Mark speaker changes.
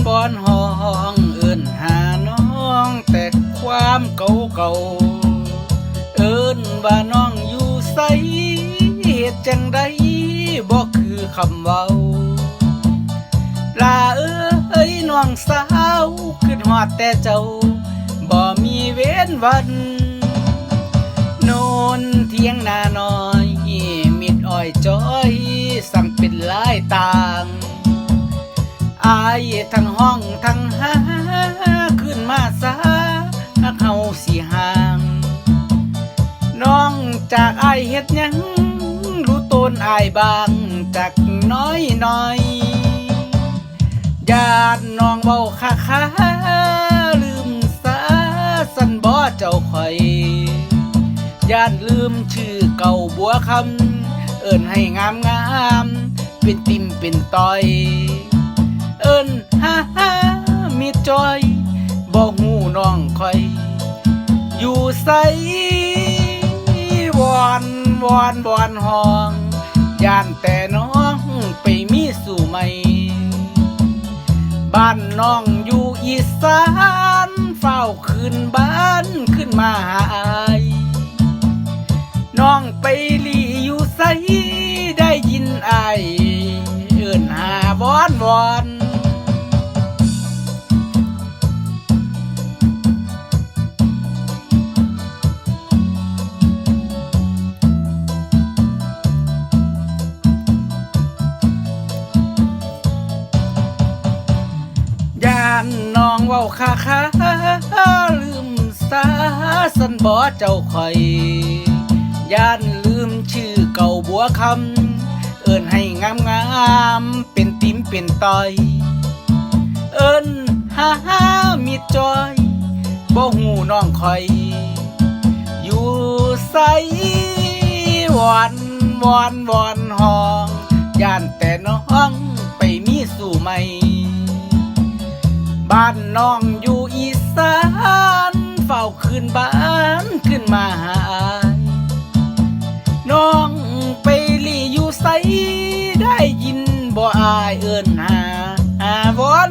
Speaker 1: บอนห้องเอิ้นหาน้องแต่ความเก่าเอิ้นว่าน้องอยู่ไสเหตุจังใดบ่คือคำเว้าลาเอ้ยน้องสาวคิดฮอดแต่เจ้าบ่มีเว้นวันโนนเที่ยงนาน้อยมิดอ้อยจ้อยสั่งเป็นลายต่างอายทั้งห้องทั้งหาขึ้นมาซาเฮาสิห่างน้องจากอายเฮ็ดหยังรู้ตนอายบางจากน้อยญาติน้องเว้าค่าลืมซาสันบ่เจ้าข่อยญาติลืมชื่อเก่าบัวคำเอิ้นให้งามเป็นติ่มเป็นต้อยเอิ้นมีจอยบ่ฮู้น้องข่อยอยู่ไสวอนห้องย่านแต่น้องไปมีสู่ใหม่บ้านน้องอยู่อีสานเฝ้าคืนบ้านขึ้นมาหาอายน้องไปลีอยู่ไสได้ยินอายเอิ้นหาวอนย่านน้องเว้าค่าลืมซาสันบ่เจ้าข่อยย่านลืมชื่อเก่าบัวคำเอิ้นให้งามเป็นติ่มเป็นต้อยเอิ้นมีจอยบ่ฮู้น้องข่อยอยู่ไสวอนห้องย่านแต่น้องไปมีสู่ใหม่บ้านน้องอยู่อีสานเฝ้าคืนบ้านขึ้นมาหาอายน้องไปลีอยู่ไสได้ยินบ่อายเอิ้นหาวอน